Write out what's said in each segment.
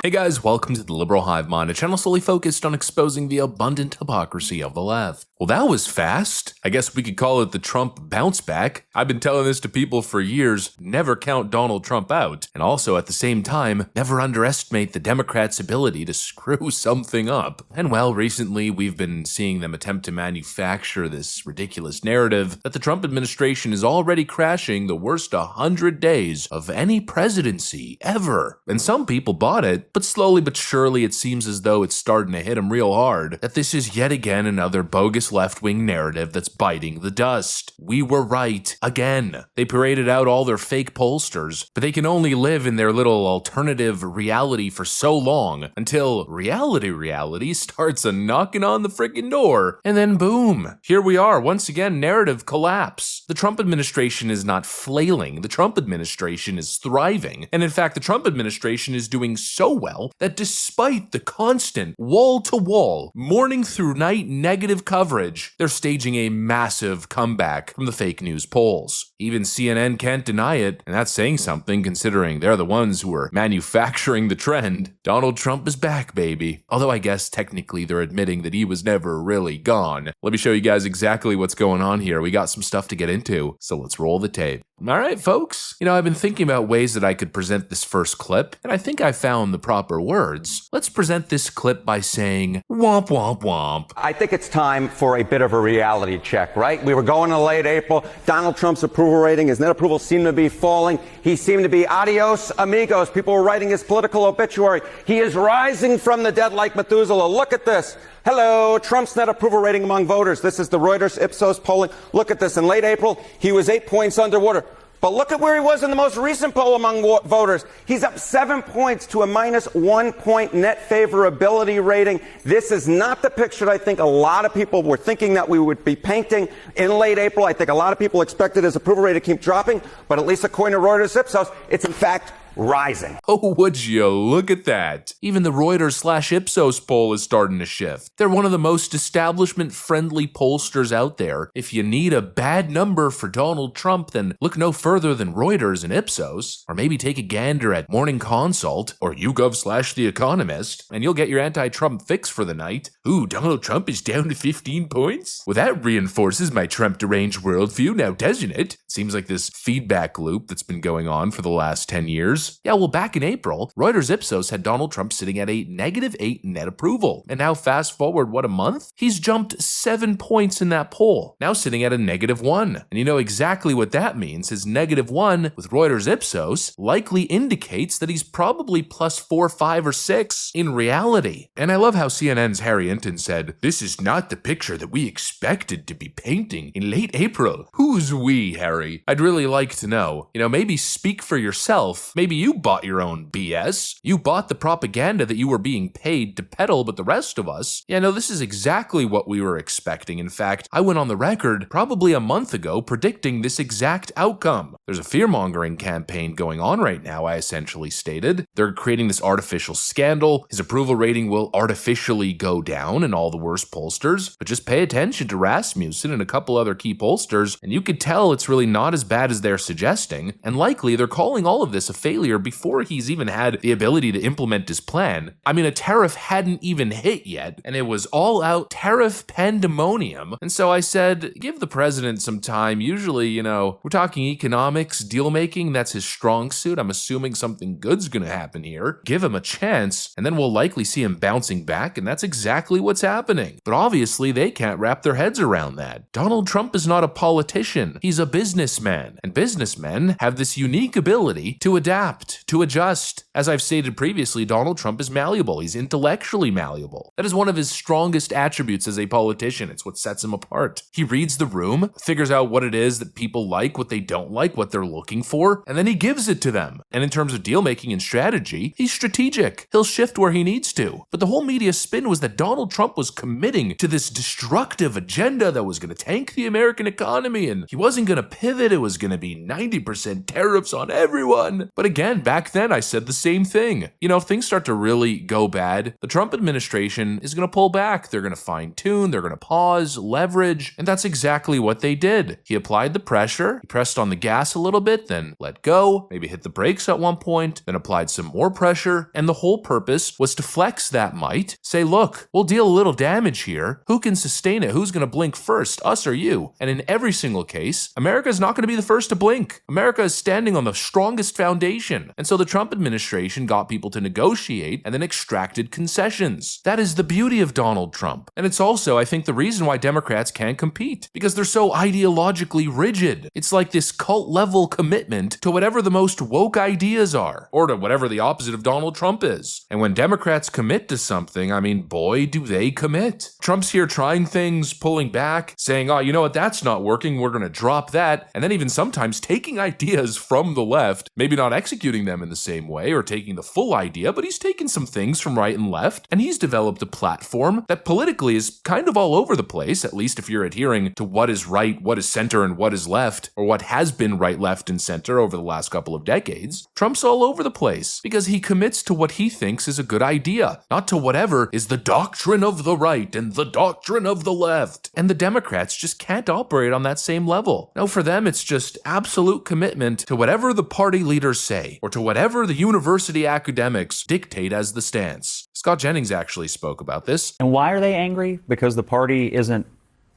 Hey guys, welcome to the Liberal Hive Mind, a channel solely focused on exposing the abundant hypocrisy of the left. Well, that was fast. I guess we could call it the Trump bounce back. I've been telling this to people for years, never count Donald Trump out. And also at the same time, never underestimate the Democrats' ability to screw something up. And well, recently we've been seeing them attempt to manufacture this ridiculous narrative that the Trump administration is already crashing the worst 100 days of any presidency ever. And some people bought it, but slowly but surely it seems as though it's starting to hit them real hard that this is yet again another bogus left-wing narrative that's biting the dust. We were right again. They paraded out all their fake pollsters, but they can only live in their little alternative reality for so long until reality starts a knocking on the freaking door, and then boom, here we are once again, narrative collapse. The Trump administration is not flailing. The Trump administration is thriving, and in fact the Trump administration is doing so well that despite the constant wall-to-wall, morning through night negative coverage, they're staging a massive comeback from the fake news polls. Even CNN can't deny it, and that's saying something considering they're the ones who are manufacturing the trend. Donald Trump is back, baby. Although I guess technically they're admitting that he was never really gone. Let me show you guys exactly what's going on here. We got some stuff to get into, so let's roll the tape. Alright folks, I've been thinking about ways that I could present this first clip, and I think I found the proper words. Let's present this clip by saying, womp womp womp. I think it's time for a bit of a reality check, right? We were going to late April. Donald Trump's approval rating, his net approval seemed to be falling. He seemed to be adios amigos. People were writing his political obituary. He is rising from the dead like Methuselah. Look at this. Hello, Trump's net approval rating among voters. This is the Reuters Ipsos polling. Look at this. In late April, he was 8 points underwater. But look at where he was in the most recent poll among voters. He's up 7 points to a -1 point net favorability rating. This is not the picture that I think a lot of people were thinking that we would be painting in late April. I think a lot of people expected his approval rating to keep dropping, but at least according to Reuters Ipsos, it's in fact rising. Oh, would you look at that? Even the Reuters/Ipsos poll is starting to shift. They're one of the most establishment-friendly pollsters out there. If you need a bad number for Donald Trump, then look no further than Reuters and Ipsos, or maybe take a gander at Morning Consult or YouGov/The Economist, and you'll get your anti-Trump fix for the night. Ooh, Donald Trump is down to 15 points? Well, that reinforces my Trump-deranged worldview now, doesn't it? Seems like this feedback loop that's been going on for the last 10 years. Yeah, well, back in April, Reuters Ipsos had Donald Trump sitting at a -8 net approval. And now fast forward, a month? He's jumped 7 points in that poll, now sitting at a -1. And you know exactly what that means. His -1 with Reuters Ipsos likely indicates that he's probably +4, 5, or 6 in reality. And I love how CNN's Harry Inton said, "This is not the picture that we expected to be painting in late April." Who's we, Harry? I'd really like to know. Maybe speak for yourself. Maybe you bought your own BS. You bought the propaganda that you were being paid to peddle, but the rest of us, this is exactly what we were expecting. In fact, I went on the record probably a month ago predicting this exact outcome. There's a fear-mongering campaign going on right now, I essentially stated. They're creating this artificial scandal. His approval rating will artificially go down in all the worst pollsters, but just pay attention to Rasmussen and a couple other key pollsters, and you could tell it's really not as bad as they're suggesting, and likely they're calling all of this a failure before he's even had the ability to implement his plan. I mean, a tariff hadn't even hit yet, and it was all out tariff pandemonium. And so I said, give the president some time. Usually, we're talking economics, deal making, that's his strong suit. I'm assuming something good's gonna happen here. Give him a chance, and then we'll likely see him bouncing back, and that's exactly what's happening. But obviously, they can't wrap their heads around that. Donald Trump is not a politician. He's a businessman, and businessmen have this unique ability to adapt, to adjust. As I've stated previously, Donald Trump is malleable. He's intellectually malleable. That is one of his strongest attributes as a politician. It's what sets him apart. He reads the room, figures out what it is that people like, what they don't like, what they're looking for, and then he gives it to them. And in terms of deal making and strategy, he's strategic. He'll shift where he needs to. But the whole media spin was that Donald Trump was committing to this destructive agenda that was going to tank the American economy, and he wasn't going to pivot. It was going to be 90% tariffs on everyone. But again, back then I said the same thing. If things start to really go bad, the Trump administration is going to pull back. They're going to fine tune, they're going to pause, leverage, and that's exactly what they did. He applied the pressure, he pressed on the gas gas a little bit, then let go, maybe hit the brakes at one point, then applied some more pressure, and the whole purpose was to flex that might, say, look, we'll deal a little damage here. Who can sustain it? Who's going to blink first, us or you? And in every single case, America is not going to be the first to blink. America is standing on the strongest foundation. And so the Trump administration got people to negotiate and then extracted concessions. That is the beauty of Donald Trump. And it's also, I think, the reason why Democrats can't compete, because they're so ideologically rigid. It's like this cult level commitment to whatever the most woke ideas are, or to whatever the opposite of Donald Trump is. And when Democrats commit to something, I mean, boy, do they commit. Trump's here trying things, pulling back, saying, oh, you know what, that's not working, we're going to drop that, and then even sometimes taking ideas from the left, maybe not executing them in the same way or taking the full idea, but he's taken some things from right and left, and he's developed a platform that politically is kind of all over the place, at least if you're adhering to what is right, what is center, and what is left, or what has been right, left, and center over the last couple of decades. Trump's all over the place because he commits to what he thinks is a good idea, not to whatever is the doctrine of the right and the doctrine of the left. And the Democrats just can't operate on that same level. No, for them, it's just absolute commitment to whatever the party leaders say, or to whatever the university academics dictate as the stance. Scott Jennings actually spoke about this. And why are they angry? Because the party isn't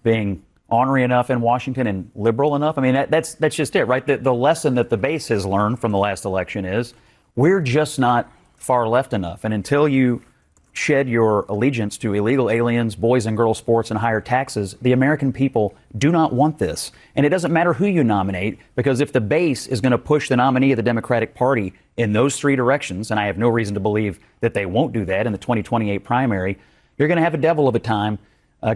being ornery enough in Washington and liberal enough? I mean, that's just it, right? The lesson that the base has learned from the last election is we're just not far left enough. And until you shed your allegiance to illegal aliens, boys and girls sports, and higher taxes, the American people do not want this. And it doesn't matter who you nominate, because if the base is going to push the nominee of the Democratic Party in those three directions, and I have no reason to believe that they won't do that in the 2028 primary, you're going to have a devil of a time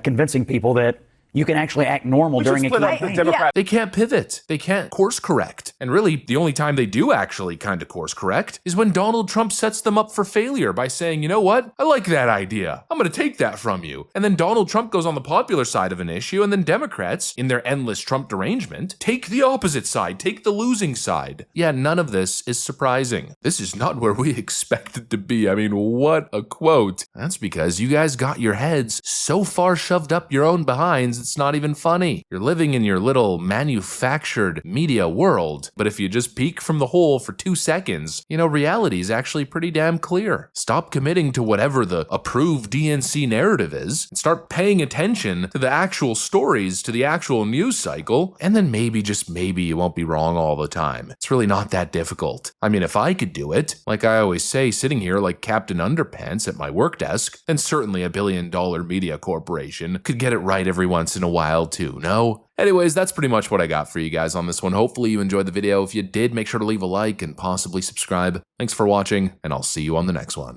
convincing people that you can actually act normal during a campaign. They can't pivot. They can't course correct. And really, the only time they do actually kind of course correct is when Donald Trump sets them up for failure by saying, you know what? I like that idea. I'm going to take that from you. And then Donald Trump goes on the popular side of an issue, and then Democrats, in their endless Trump derangement, take the opposite side, take the losing side. Yeah, none of this is surprising. This is not where we expected to be. I mean, what a quote. That's because you guys got your heads so far shoved up your own behinds, it's not even funny. You're living in your little manufactured media world, but if you just peek from the hole for 2 seconds, you know, reality is actually pretty damn clear. Stop committing to whatever the approved DNC narrative is, and start paying attention to the actual stories, to the actual news cycle, and then maybe, just maybe, you won't be wrong all the time. It's really not that difficult. I mean, if I could do it, like I always say, sitting here like Captain Underpants at my work desk, then certainly a billion-dollar media corporation could get it right every once in a while too, no? Anyways, that's pretty much what I got for you guys on this one. Hopefully you enjoyed the video. If you did, make sure to leave a like and possibly subscribe. Thanks for watching, and I'll see you on the next one.